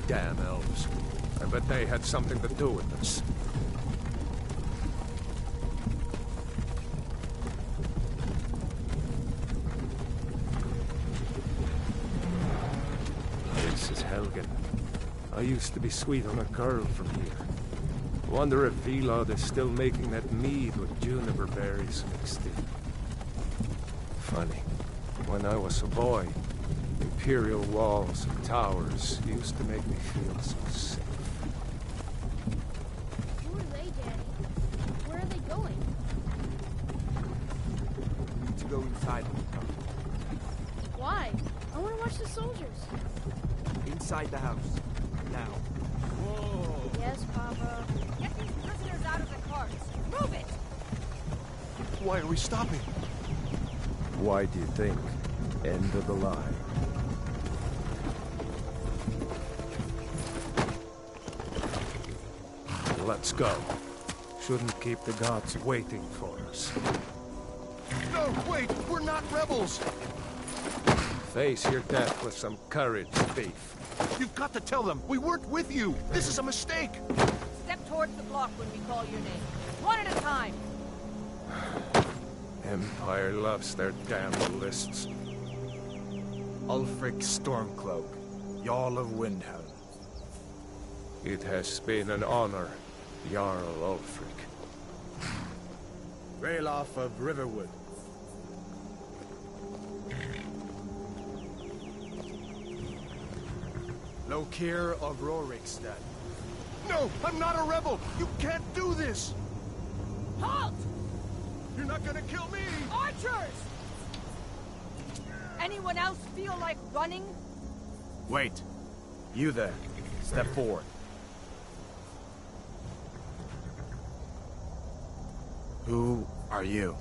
Damn elves. I bet they had something to do with this. This is Helgen. I used to be sweet on a girl from here. Wonder if Vilod is still making that mead with juniper berries mixed in. Funny, when I was a boy, imperial walls and towers used to make me feel so safe. Who are they, Daddy? Where are they going? We need to go inside. Why? I want to watch the soldiers. Inside the house. Now. Whoa! Yes, Papa. Get these prisoners out of the carts. Move it! Why are we stopping? Why do you think? End of the line. Let's go. Shouldn't keep the gods waiting for us. No, wait! We're not rebels! Face your death with some courage, thief. You've got to tell them! We weren't with you! This is a mistake! Step towards the block when we call your name. One at a time. Empire loves their damn lists. Ulfric Stormcloak, Jarl of Windhelm. It has been an honor, Jarl Ulfric. Ralof of Riverwood. Lokir of Rorikstead. No! I'm not a rebel! You can't do this! Halt! You're not gonna kill me! Archers! Anyone else feel like running? Wait. You there. Step forward. Who are you?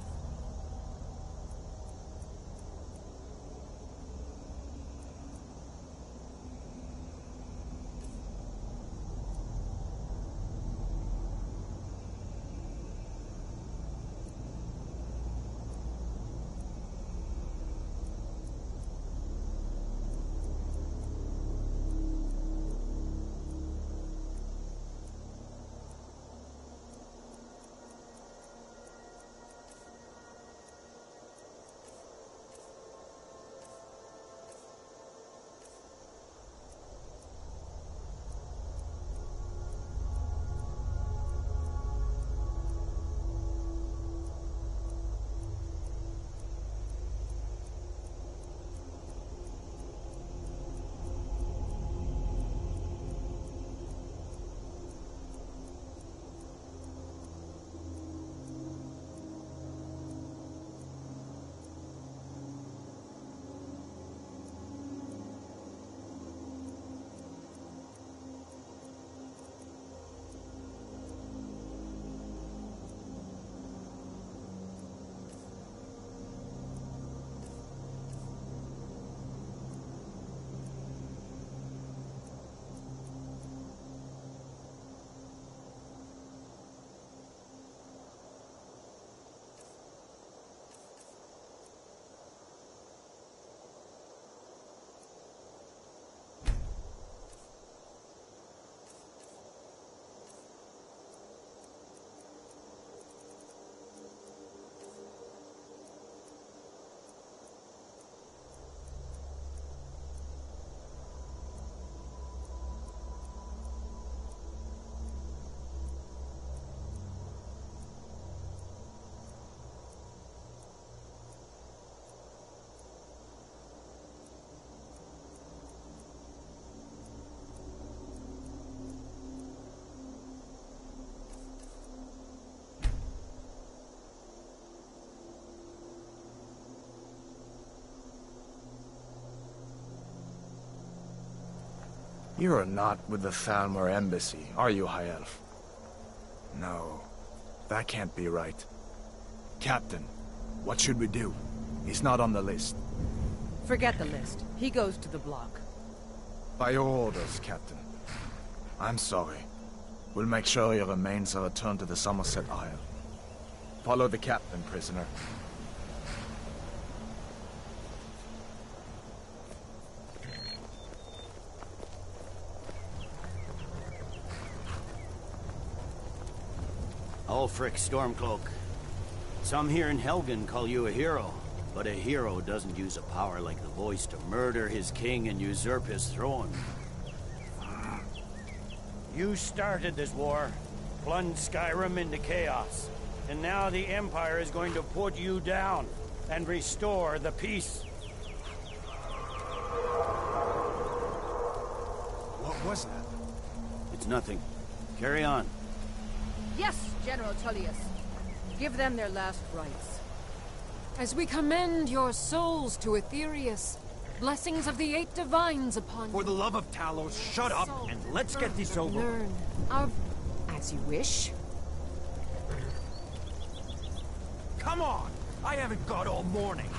You are not with the Thalmor embassy, are you, High Elf? No, that can't be right. Captain, what should we do? He's not on the list. Forget the list. He goes to the block. By your orders, Captain. I'm sorry. We'll make sure your remains are returned to the Somerset Isle. Follow the captain, prisoner. Ulfric Stormcloak. Some here in Helgen call you a hero, but a hero doesn't use a power like the voice to murder his king and usurp his throne. You started this war, plunged Skyrim into chaos, and now the Empire is going to put you down and restore the peace. What was that? It's nothing. Carry on. Yes, General Tullius. Give them their last rites. As we commend your souls to Aetherius, blessings of the 8 divines upon you. For the love of Talos, shut up and let's get this over. Learn of as you wish. Come on! I haven't got all morning.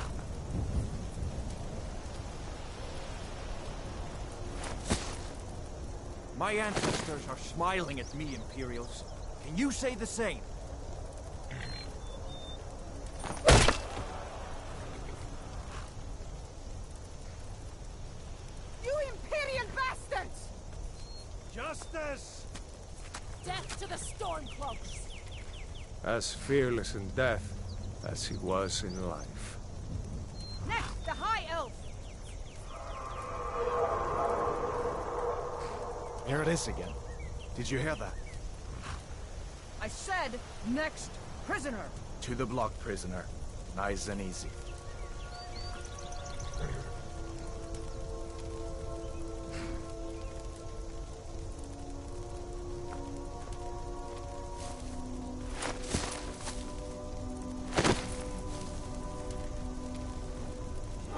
My ancestors are smiling at me, Imperials. Can you say the same? You Imperial bastards! Justice! Death to the Stormcloaks! As fearless in death as he was in life. Next, the High Elf! Here it is again. Did you hear that? I said, next prisoner! To the block, prisoner. Nice and easy.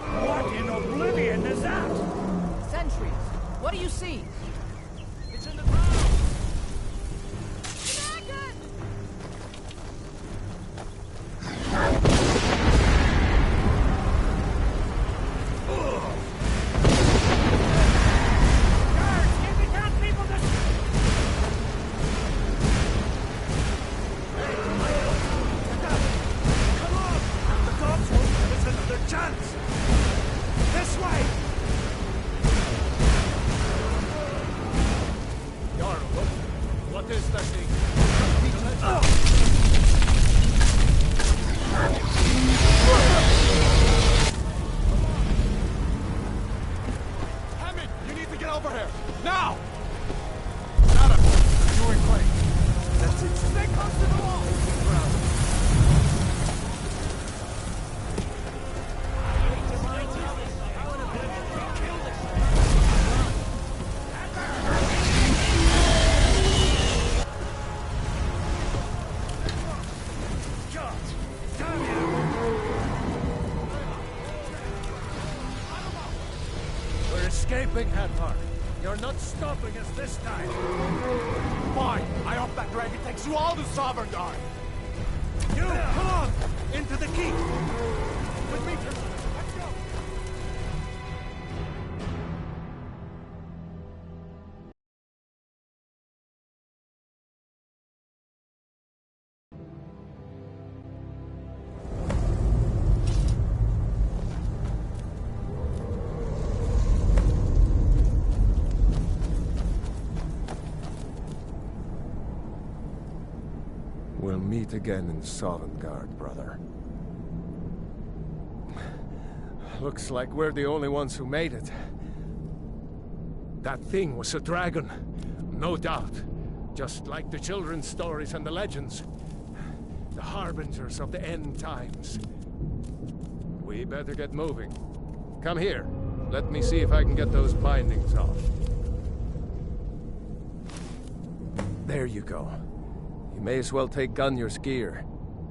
What in oblivion is that? Sentries, what do you see? It's in the ground! Dragon! Guards, give the town people the... Come on! The gods won't give us another chance! This way! Jarl, what is that thing? Hammond, you need to get over here! Now! Adam, you're doing great. That's it. Stay close to the wall! We're escaping, Hadvar. You're not stopping us this time. Fine, I hope that dragon takes you all to Sovngarde. You, come on! Into the keep! With me, prisoner. Let's go! We'll meet again in Sovngarde, brother. Looks like we're the only ones who made it. That thing was a dragon, no doubt. Just like the children's stories and the legends. The harbingers of the end times. We better get moving. Come here. Let me see if I can get those bindings off. There you go. You may as well take Gunnar's gear.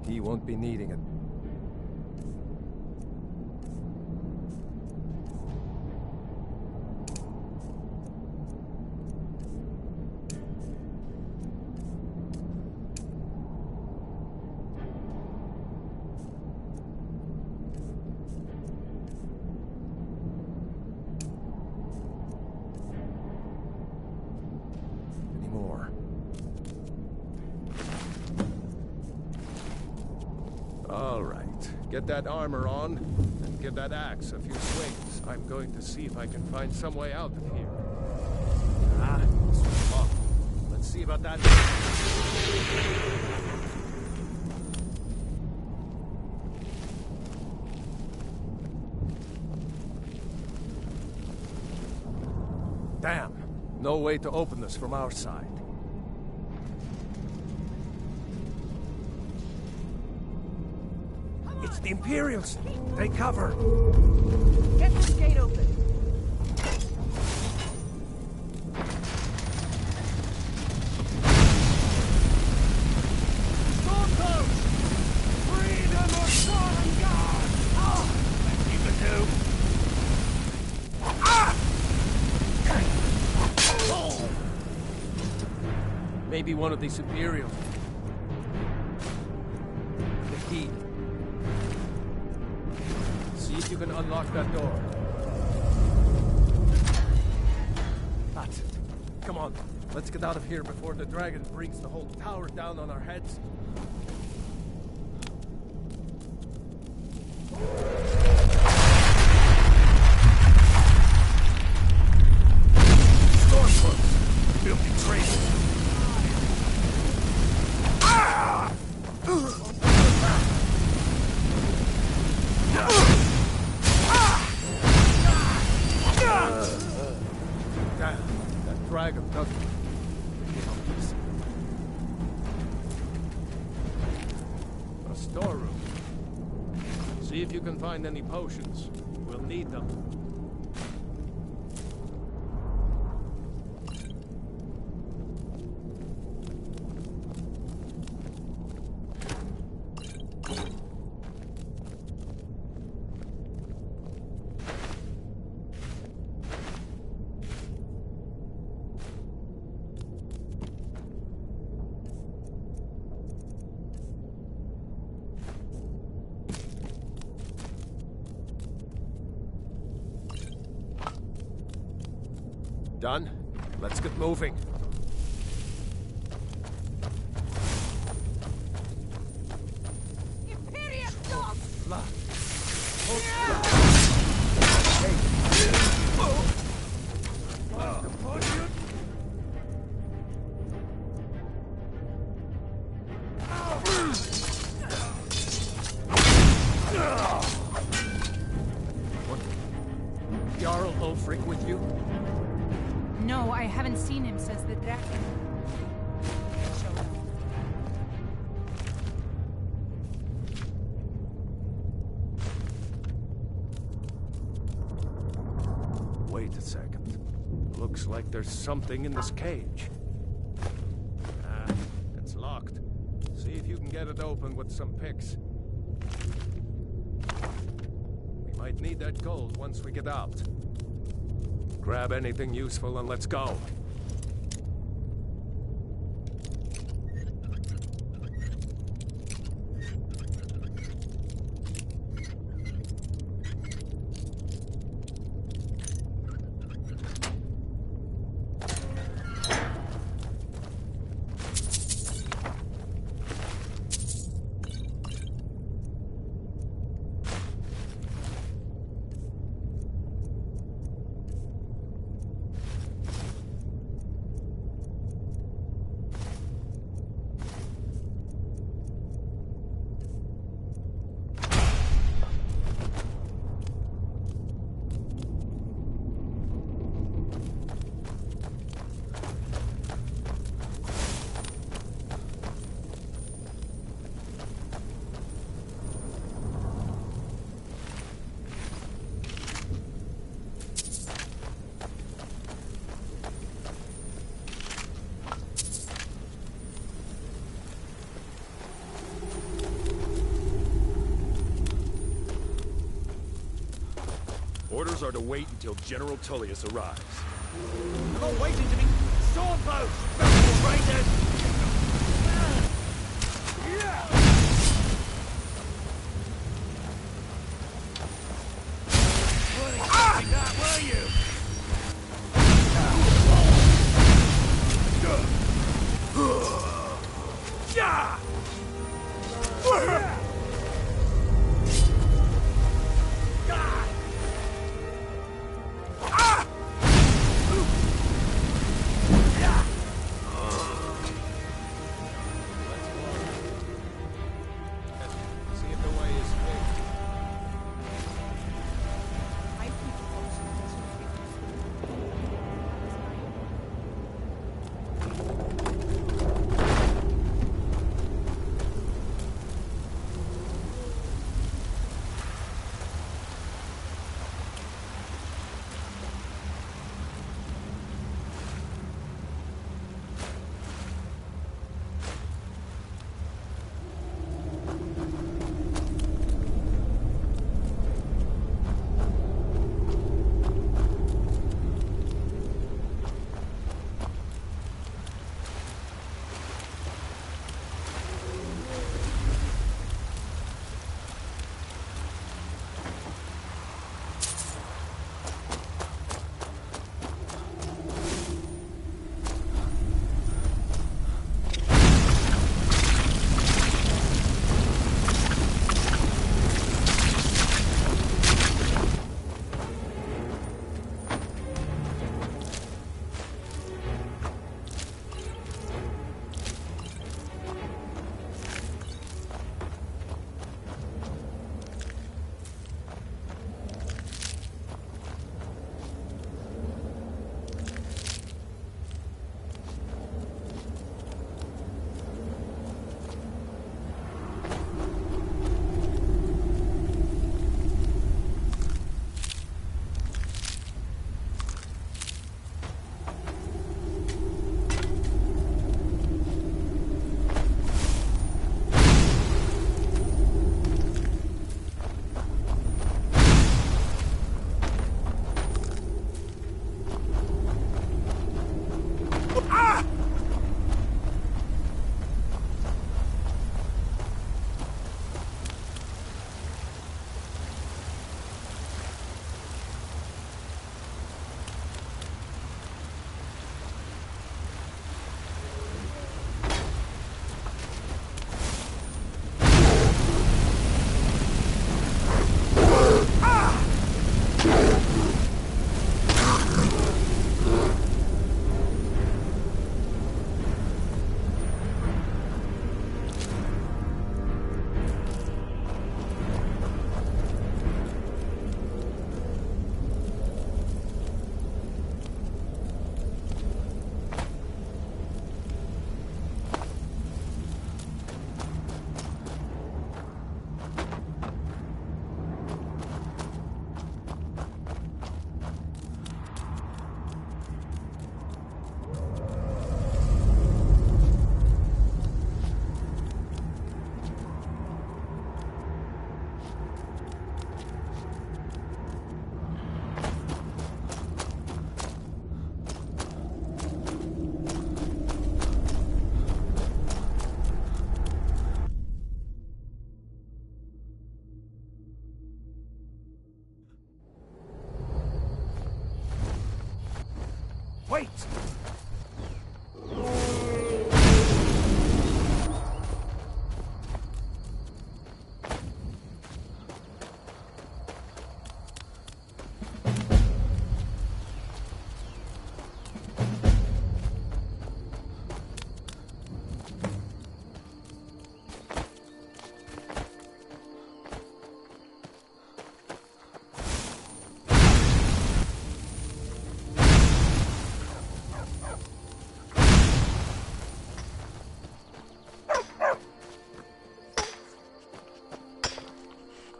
He won't be needing it. Any more? All right. Get that armor on, and give that axe a few swings. I'm going to see if I can find some way out of here. Ah, this one's locked. Let's see about that. Damn. No way to open this from our side. It's the Imperials! Take cover! Get this gate open. Maybe one of these Imperials. The key. See if you can unlock that door. That's it. Come on, let's get out of here before the dragon brings the whole tower down on our heads. Stormcloaks! Filthy traitors! Damn, that dragon doesn't. A storeroom. See if you can find any potions. We'll need them. Done? Let's get moving. Imperious dog! Jarl Ulfric with you? No, I haven't seen him since the dragon showed up. Wait a second. Looks like there's something in this cage. Ah, it's locked. See if you can get it open with some picks. We might need that gold once we get out. Grab anything useful and let's go. Orders are to wait until General Tullius arrives. I'm not waiting to be swordbows! Festival raiders! What exactly that were you? Ah! Wait!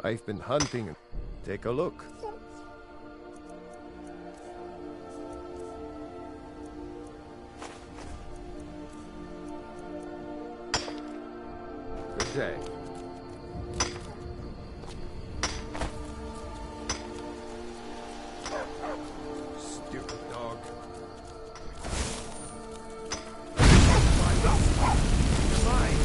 I've been hunting. Take a look. Good day. Stupid dog. You're mine.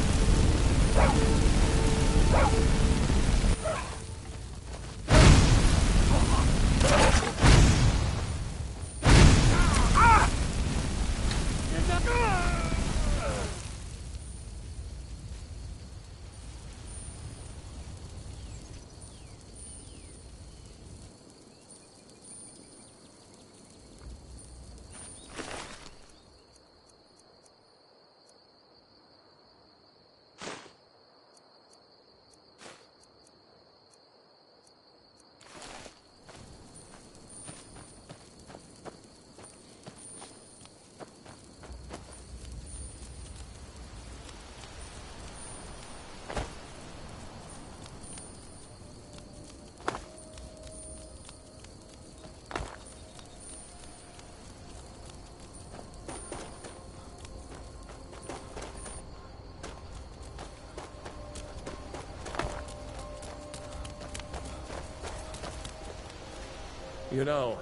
You know,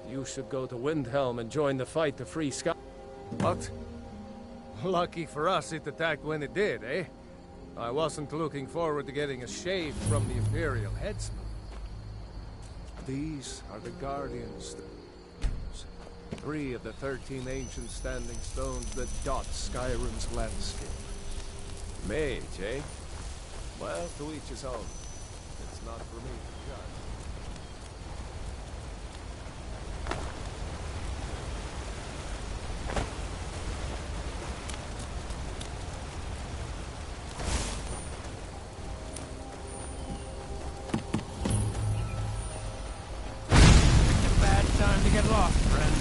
you should go to Windhelm and join the fight to free Sky. What? Lucky for us it attacked when it did, eh? I wasn't looking forward to getting a shave from the Imperial headsman. These are the Guardians. 3 of the 13 ancient standing stones that dot Skyrim's landscape. Mage, eh? Well, to each his own. It's not for me to judge. Time to get lost, friend.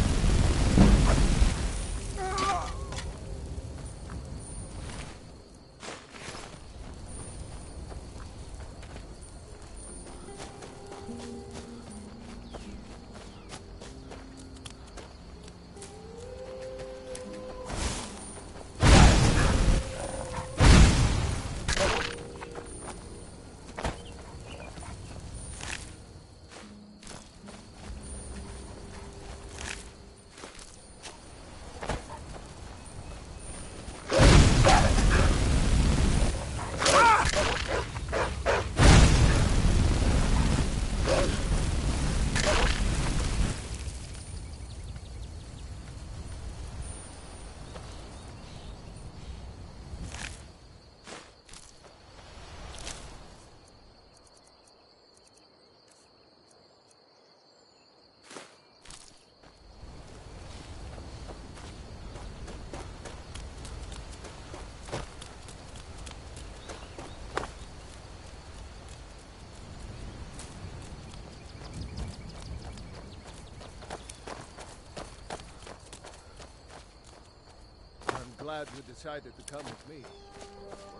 glad you decided to come with me.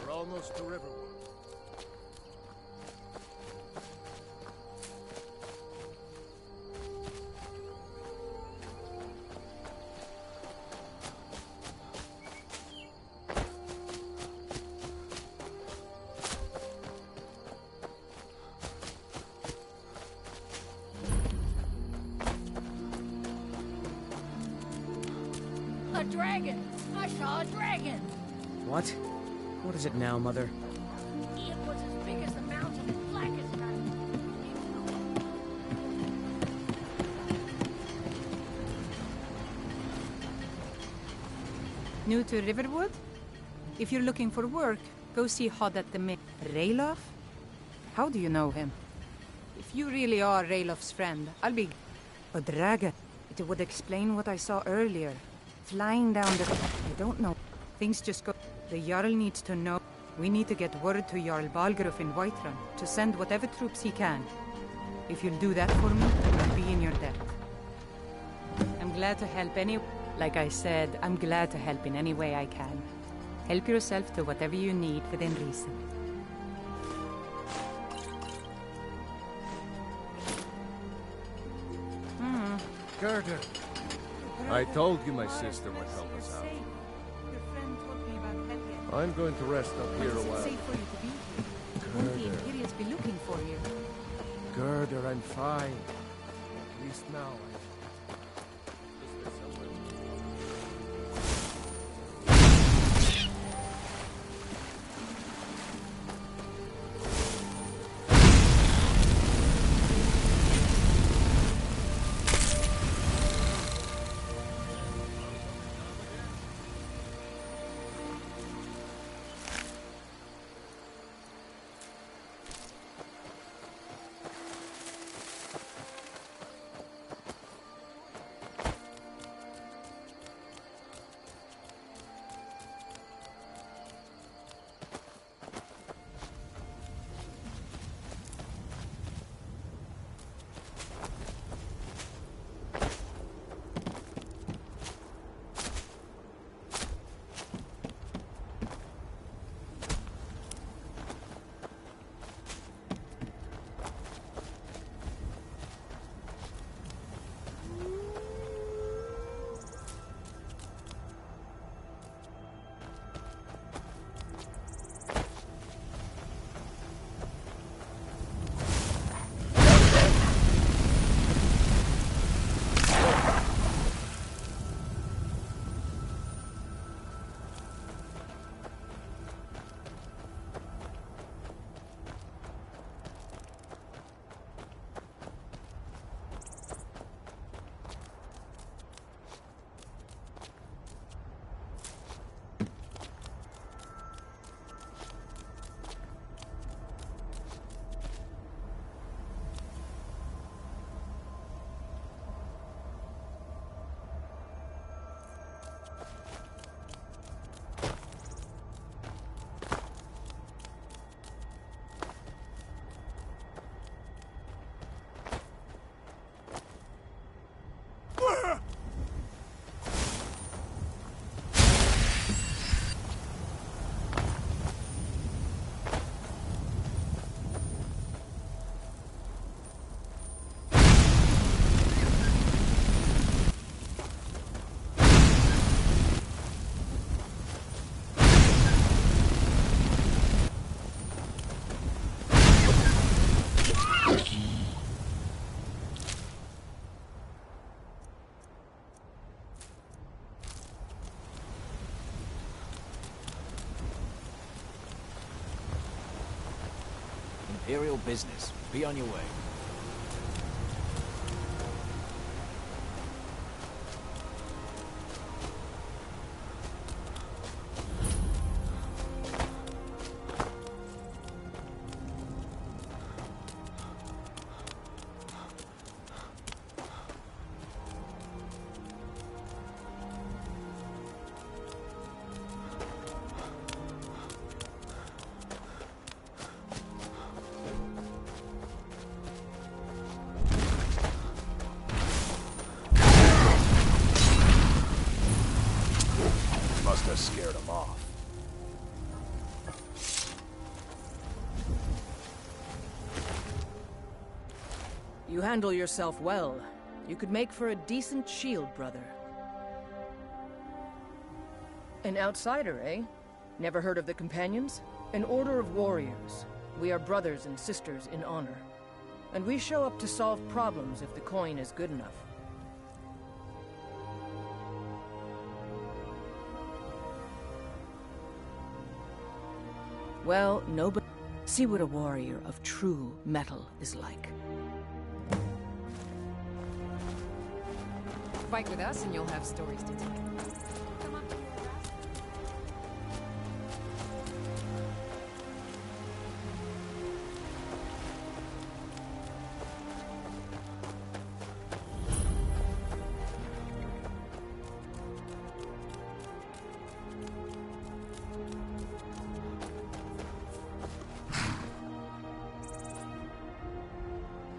We're almost to Riverwood. A dragon! I saw a dragon! What? What is it now, Mother? It was as big as the mountain and black as night. New to Riverwood? If you're looking for work, go see Hod at the mill. Ralof? How do you know him? If you really are Ralof's friend, I'll be... A dragon. It would explain what I saw earlier. Flying down the... I don't know. Things just go... The Jarl needs to know. We need to get word to Jarl Balgruuf in Whiterun to send whatever troops he can. If you'll do that for me, I'll be in your debt. I'm glad to help any... Like I said, I'm glad to help in any way I can. Help yourself to whatever you need within reason. Gerda, I told you my sister would help us out. Your friend told me about Helge. I'm going to rest up here a Is it while. safe for you to be here? Won't the Imperials be looking for you? Gerda, I'm fine. At least now I... Is there somewhere... Imperial business. Be on your way. must have scared him off. You handle yourself well. You could make for a decent shield, brother. An outsider, eh? Never heard of the Companions? An order of warriors. We are brothers and sisters in honor. And we show up to solve problems if the coin is good enough. Well, nobody... See what a warrior of true metal is like. Fight with us and you'll have stories to tell. Come on.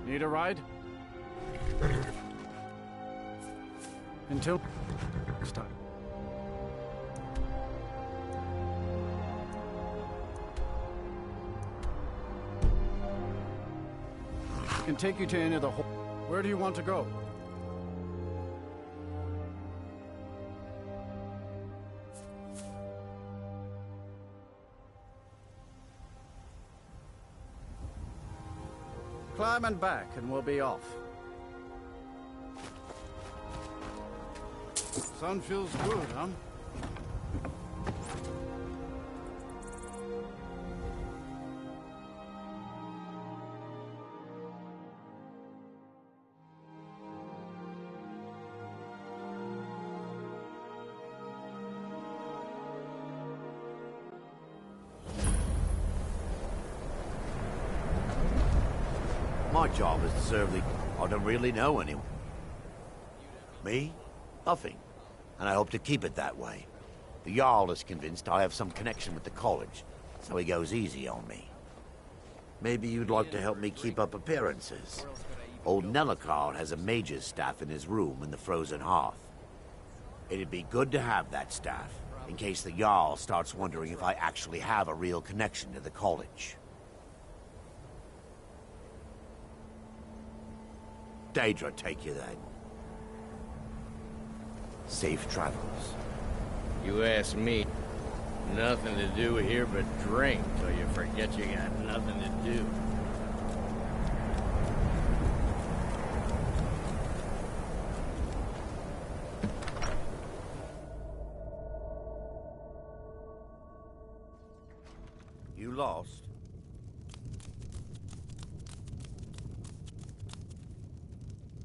Need a ride? Until next time. I can take you to any of the whole... Where do you want to go? Climb and back, and we'll be off. Sun feels good, huh? My job is to serve the... I don't really know anyone. Me? Nothing. And I hope to keep it that way. The Jarl is convinced I have some connection with the college, so he goes easy on me. Maybe you'd like to help me keep up appearances. Old Nellakar has a mage's staff in his room in the frozen hearth. It'd be good to have that staff, in case the Jarl starts wondering if I actually have a real connection to the college. Daedra take you then. Safe travels. You ask me. Nothing to do here but drink till you forget you got nothing to do. You lost?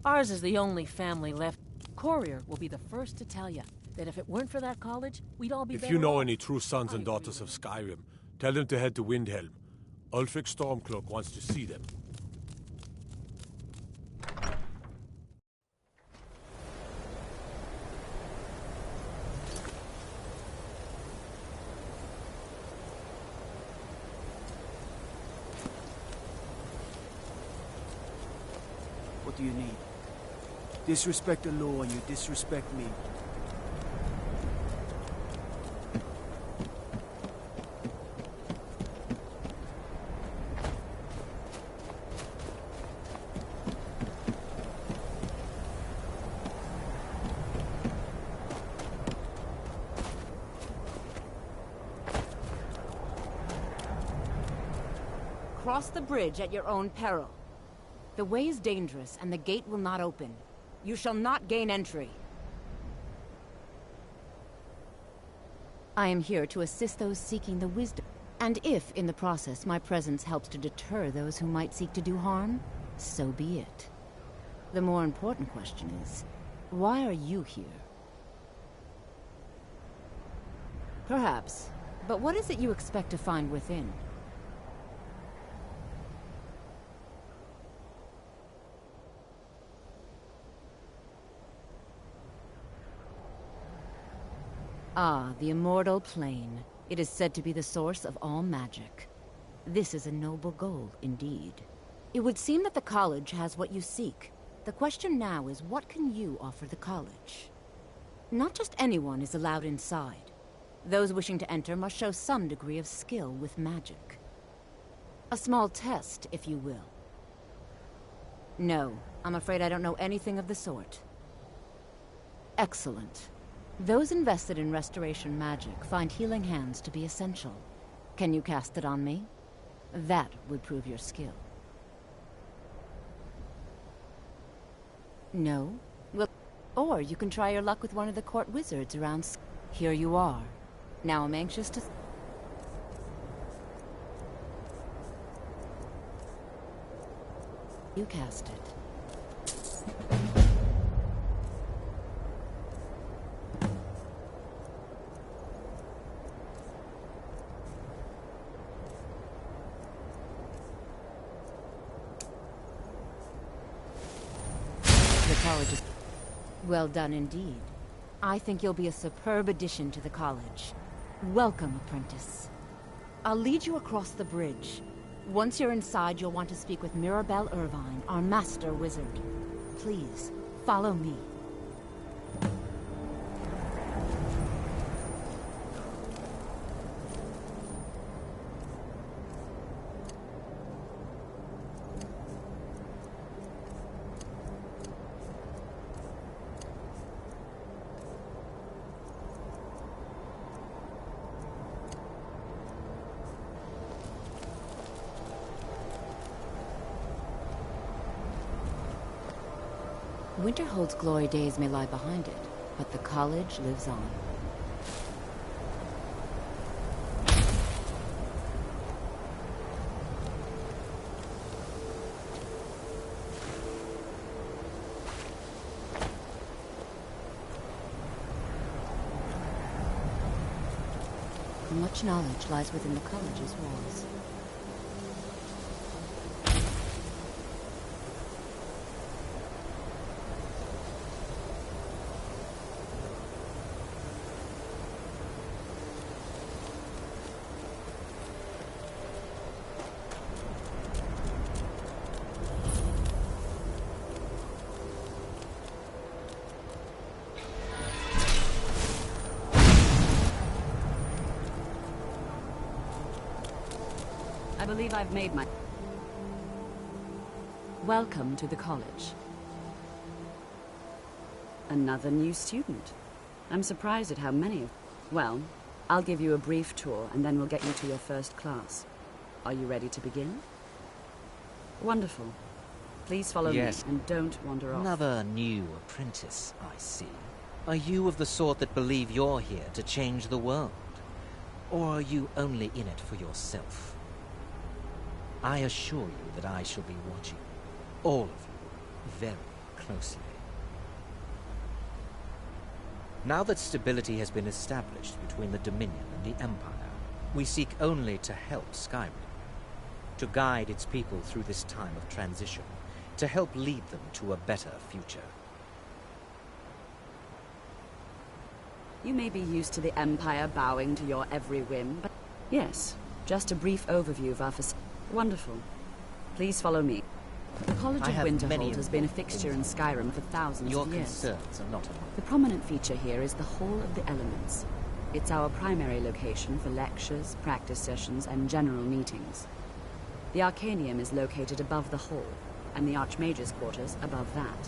Ours is the only family left. Courier will be the first to tell you that if it weren't for that college, we'd all be If better you know off. any true sons and daughters of Skyrim, tell them to head to Windhelm. Ulfric Stormcloak wants to see them. What do you need? Disrespect the law and you disrespect me. Cross the bridge at your own peril. The way is dangerous and the gate will not open. You shall not gain entry. I am here to assist those seeking the wisdom. And if, in the process, my presence helps to deter those who might seek to do harm, so be it. The more important question is, why are you here? Perhaps, but what is it you expect to find within? Ah, the immortal plane. It is said to be the source of all magic. This is a noble goal, indeed. It would seem that the college has what you seek. The question now is, what can you offer the college? Not just anyone is allowed inside. Those wishing to enter must show some degree of skill with magic. A small test, if you will. No, I'm afraid I don't know anything of the sort. Excellent. Those invested in restoration magic find healing hands to be essential. Can you cast it on me? That would prove your skill. No? Well, or you can try your luck with one of the court wizards around. Here you are. Now I'm anxious to... You cast it. The college is... Well done indeed. I think you'll be a superb addition to the college. Welcome, apprentice. I'll lead you across the bridge. Once you're inside, you'll want to speak with Mirabelle Irvine, our master wizard. Please, follow me. Winterhold's glory days may lie behind it, but the college lives on. Much knowledge lies within the college's walls. I believe I've made my... Welcome to the college. Another new student. I'm surprised at how many of... Well, I'll give you a brief tour and then we'll get you to your first class. Are you ready to begin? Wonderful. Please follow me and don't wander off. Another new apprentice, I see. Are you of the sort that believe you're here to change the world? Or are you only in it for yourself? I assure you that I shall be watching all of you very closely. Now that stability has been established between the Dominion and the Empire, we seek only to help Skyrim, to guide its people through this time of transition, to help lead them to a better future. You may be used to the Empire bowing to your every whim, but... Yes, just a brief overview of our facility. Wonderful. Please follow me. The College of Winterhold has been a fixture in Skyrim for thousands of years. Your concerns are not among The prominent feature here is the Hall of the Elements. It's our primary location for lectures, practice sessions, and general meetings. The Arcanium is located above the hall, and the Archmage's quarters above that.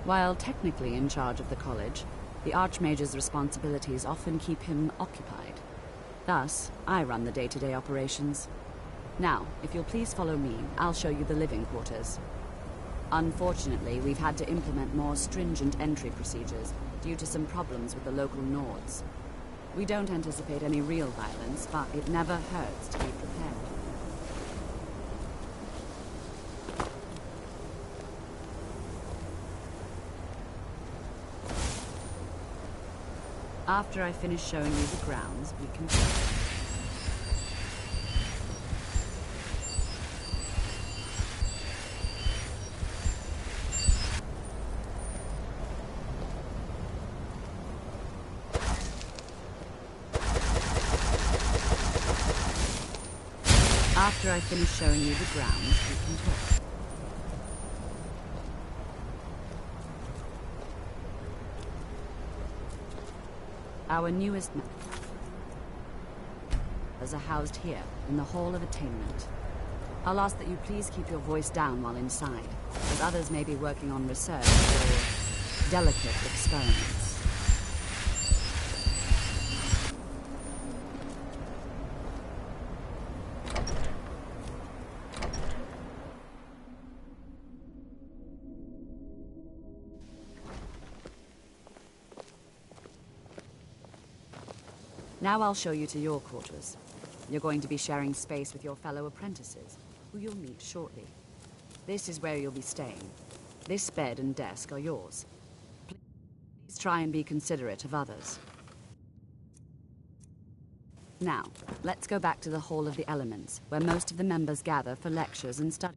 While technically in charge of the college, the Archmage's responsibilities often keep him occupied. Thus, I run the day-to-day operations. Now, if you'll please follow me, I'll show you the living quarters. Unfortunately, we've had to implement more stringent entry procedures due to some problems with the local Nords. We don't anticipate any real violence, but it never hurts to be prepared. After I finish showing you the grounds, we can... After I finish showing you the grounds, we can talk. Our newest... are housed here, in the Hall of Attainment. I'll ask that you please keep your voice down while inside, as others may be working on research or delicate experiments. Now I'll show you to your quarters. You're going to be sharing space with your fellow apprentices, who you'll meet shortly. This is where you'll be staying. This bed and desk are yours. Please try and be considerate of others. Now, let's go back to the Hall of the Elements, where most of the members gather for lectures and study.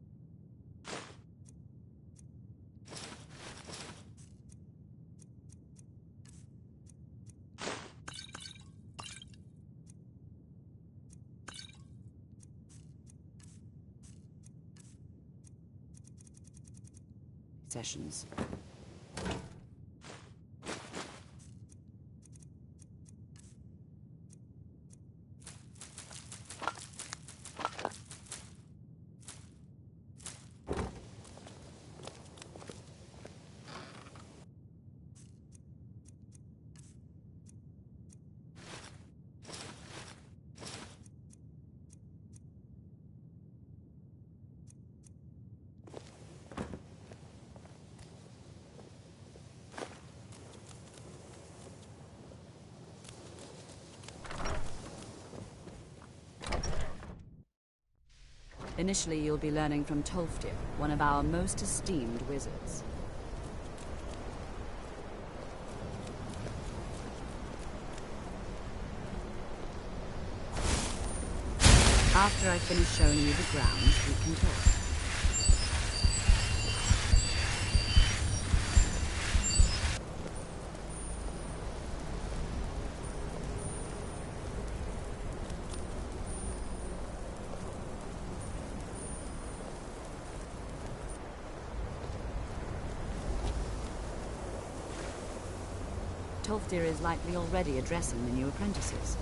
Sessions. Initially, you'll be learning from Tolfdir, one of our most esteemed wizards. After I finish showing you the grounds, we can talk. Tolfdir is likely already addressing the new apprentices.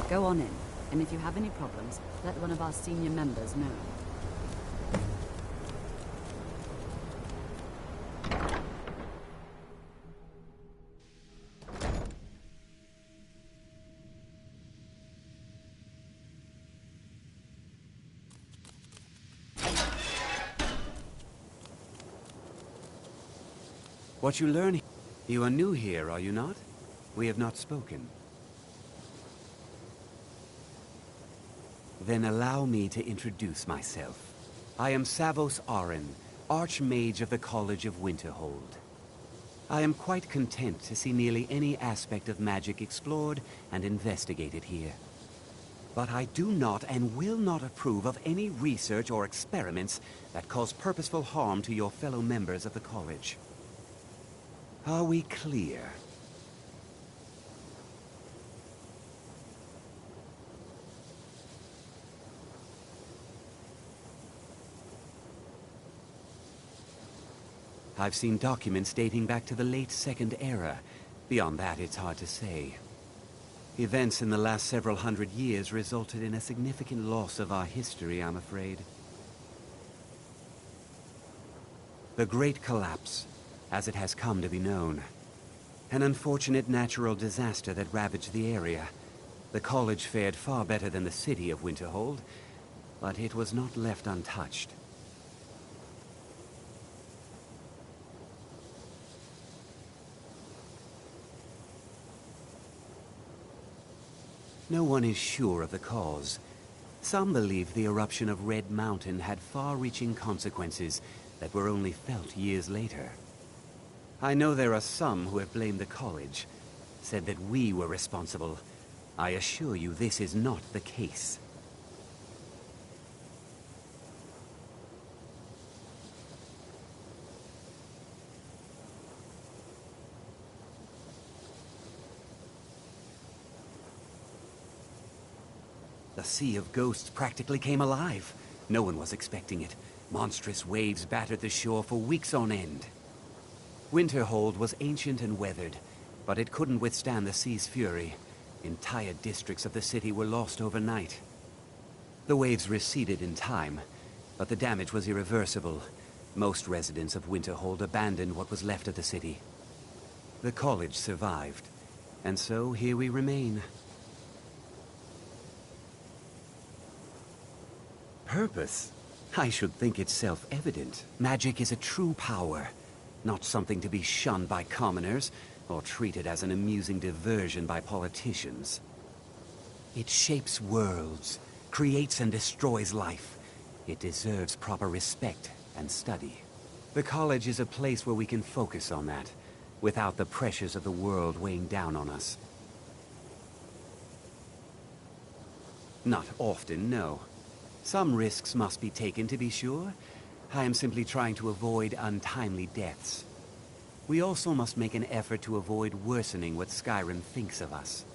Go on in, and if you have any problems, let one of our senior members know. What you learn... You are new here, are you not? We have not spoken. Then allow me to introduce myself. I am Savos Arin, Archmage of the College of Winterhold. I am quite content to see nearly any aspect of magic explored and investigated here. But I do not and will not approve of any research or experiments that cause purposeful harm to your fellow members of the college. Are we clear? I've seen documents dating back to the late Second Era. Beyond that, it's hard to say. Events in the last several hundred years resulted in a significant loss of our history, I'm afraid. The Great Collapse, as it has come to be known. An unfortunate natural disaster that ravaged the area. The college fared far better than the city of Winterhold, but it was not left untouched. No one is sure of the cause. Some believe the eruption of Red Mountain had far-reaching consequences that were only felt years later. I know there are some who have blamed the college, said that we were responsible. I assure you this is not the case. The Sea of Ghosts practically came alive. No one was expecting it. Monstrous waves battered the shore for weeks on end. Winterhold was ancient and weathered, but it couldn't withstand the sea's fury. Entire districts of the city were lost overnight. The waves receded in time, but the damage was irreversible. Most residents of Winterhold abandoned what was left of the city. The college survived, and so here we remain. Purpose? I should think it's self-evident. Magic is a true power, not something to be shunned by commoners, or treated as an amusing diversion by politicians. It shapes worlds, creates and destroys life. It deserves proper respect and study. The college is a place where we can focus on that, without the pressures of the world weighing down on us. Not often, no. Some risks must be taken, to be sure. I am simply trying to avoid untimely deaths. We also must make an effort to avoid worsening what Skyrim thinks of us.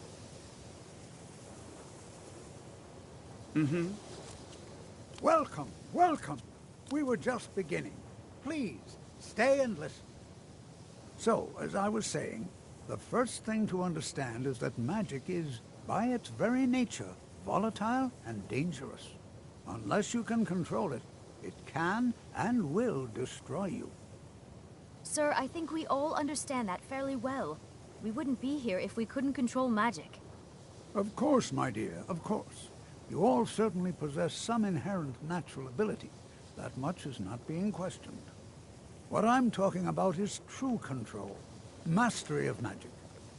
Welcome, welcome. We were just beginning. Please, stay and listen. So, as I was saying, the first thing to understand is that magic is, by its very nature, volatile and dangerous. Unless you can control it, it can and will destroy you. Sir, I think we all understand that fairly well. We wouldn't be here if we couldn't control magic. Of course, my dear, of course. You all certainly possess some inherent natural ability. That much is not being questioned. What I'm talking about is true control, mastery of magic.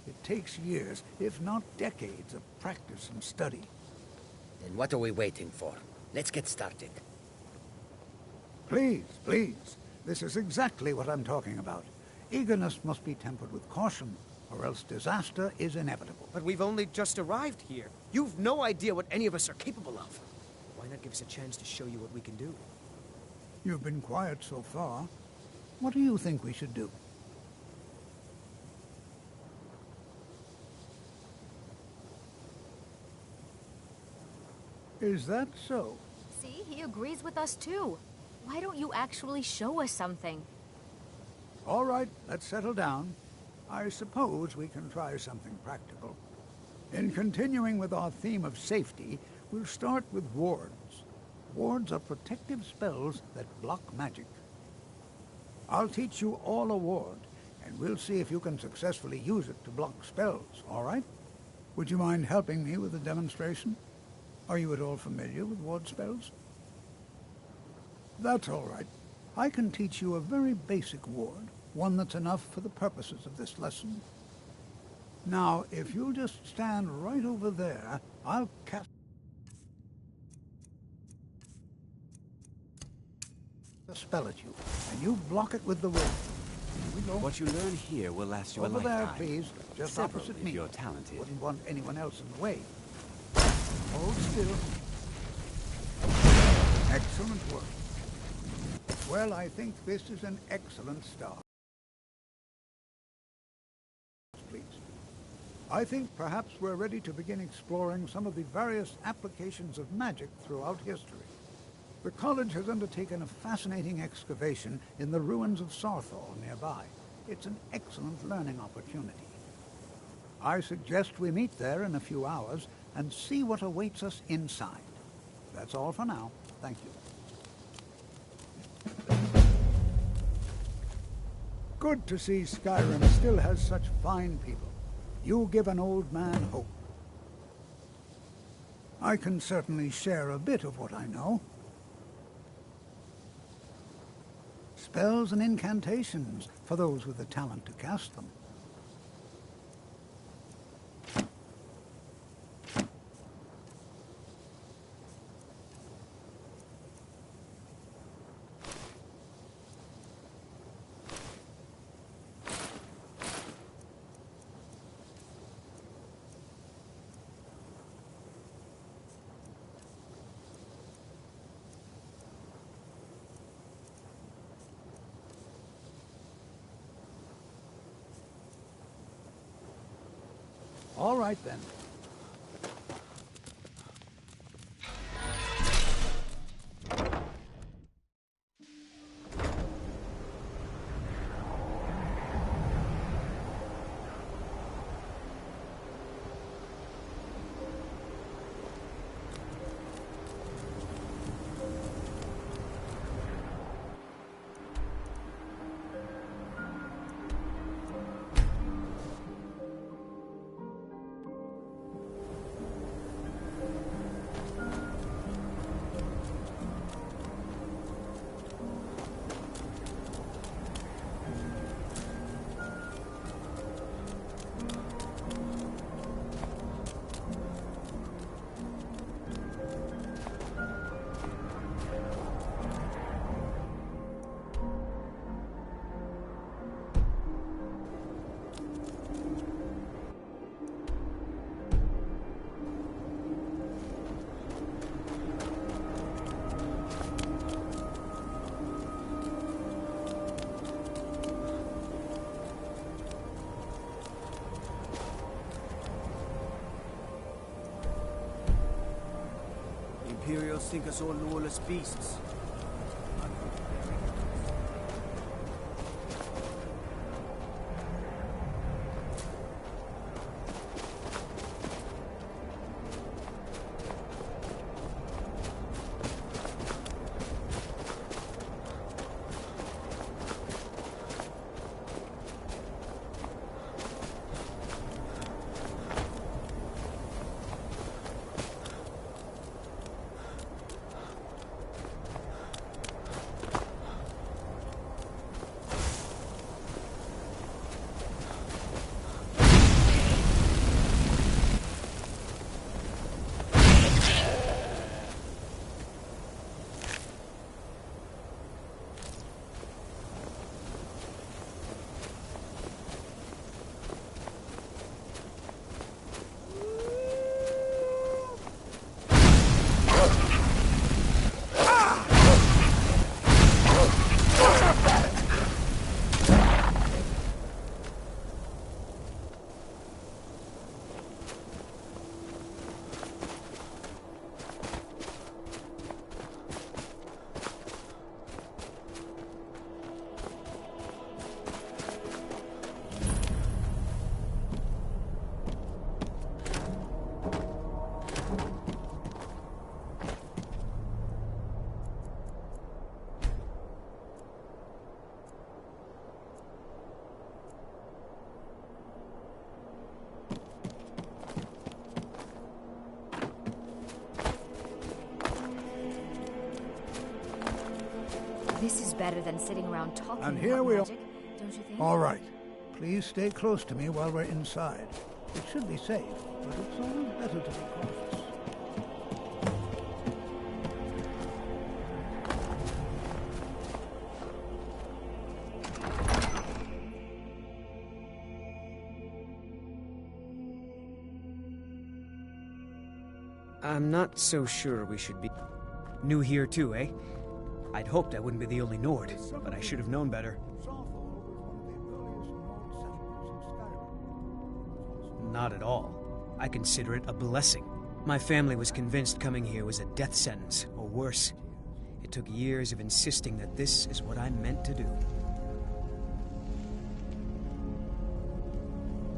It takes years, if not decades, of practice and study. Then what are we waiting for? Let's get started. Please, please. This is exactly what I'm talking about. Eagerness must be tempered with caution, or else disaster is inevitable. But we've only just arrived here. You've no idea what any of us are capable of. Why not give us a chance to show you what we can do? You've been quiet so far. What do you think we should do? Is that so? See, he agrees with us too. Why don't you actually show us something? All right, let's settle down. I suppose we can try something practical. In continuing with our theme of safety, we'll start with wards. Wards are protective spells that block magic. I'll teach you all a ward, and we'll see if you can successfully use it to block spells, all right? Would you mind helping me with a demonstration? Are you at all familiar with ward spells? That's all right. I can teach you a very basic ward, one that's enough for the purposes of this lesson. Now, if you'll just stand right over there, I'll cast a spell at you, and you block it with the ward. Here we go. What you learn here will last you a lifetime. Over there, please. Just Several opposite if me. you're talented. Wouldn't want anyone else in the way. Hold still. Excellent work. Well, I think this is an excellent start. Please. I think perhaps we're ready to begin exploring some of the various applications of magic throughout history. The college has undertaken a fascinating excavation in the ruins of Sarthal nearby. It's an excellent learning opportunity. I suggest we meet there in a few hours and see what awaits us inside. That's all for now. Thank you. Good to see Skyrim still has such fine people. You give an old man hope. I can certainly share a bit of what I know. Spells and incantations for those with the talent to cast them. All right, then. Imperials think us all lawless beasts. This is better than sitting around talking And here about we are. magic, don't you think? All right. Please stay close to me while we're inside. It should be safe, but it's always better to be cautious. I'm not so sure we should be new here too, eh? I'd hoped I wouldn't be the only Nord, but I should have known better. Not at all. I consider it a blessing. My family was convinced coming here was a death sentence, or worse. It took years of insisting that this is what I'm meant to do.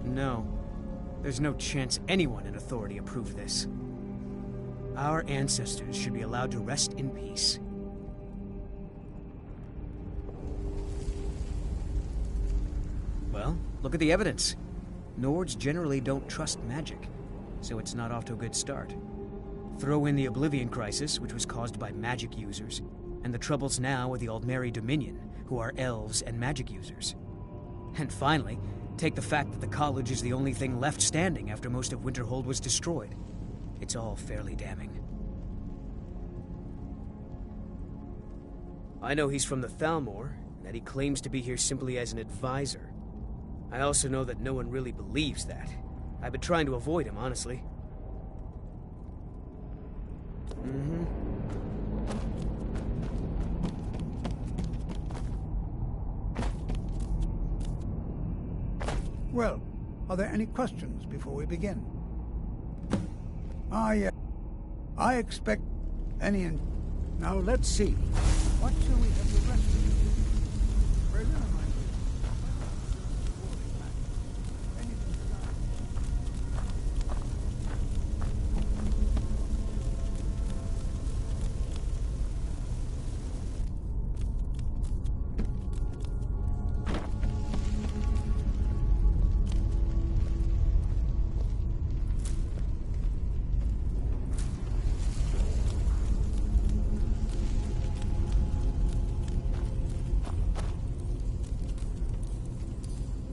No. There's no chance anyone in authority approved this. Our ancestors should be allowed to rest in peace. Well, look at the evidence. Nords generally don't trust magic, so it's not off to a good start. Throw in the Oblivion Crisis, which was caused by magic users, and the troubles now with the Aldmeri Dominion, who are elves and magic users. And finally, take the fact that the college is the only thing left standing after most of Winterhold was destroyed. It's all fairly damning. I know he's from the Thalmor, and that he claims to be here simply as an advisor. I also know that no one really believes that. I've been trying to avoid him, honestly. Well, are there any questions before we begin? Yeah. I expect any... Now, let's see. What shall we have the rest of you? Prisoner,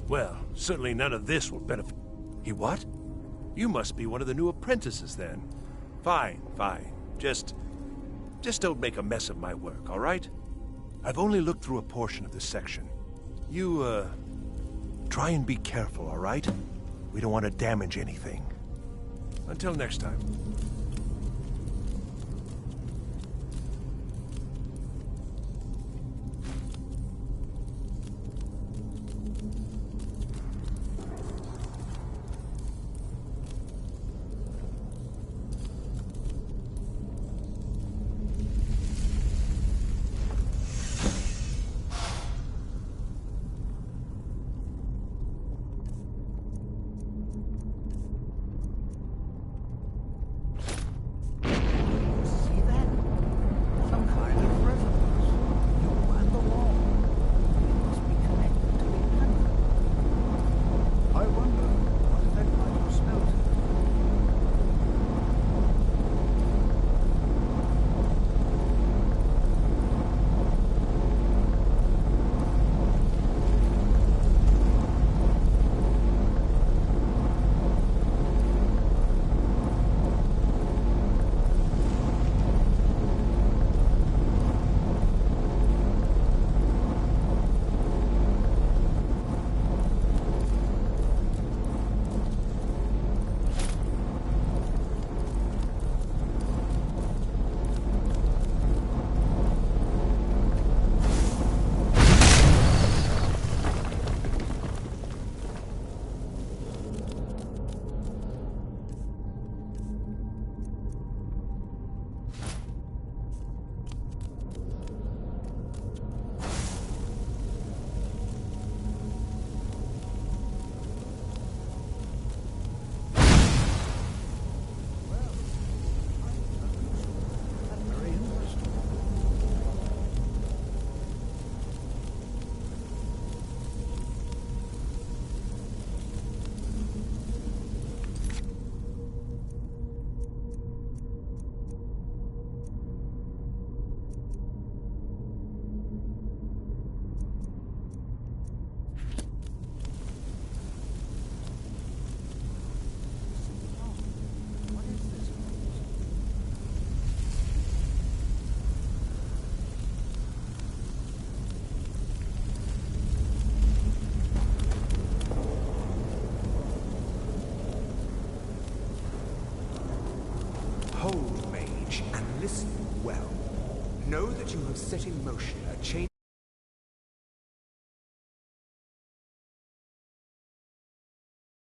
Well, certainly none of this will benefit. He what? You must be one of the new apprentices then. Fine, fine. Just don't make a mess of my work, all right? I've only looked through a portion of this section. You, try and be careful, all right? We don't want to damage anything. Until next time. listen well. Know that you have set in motion a chain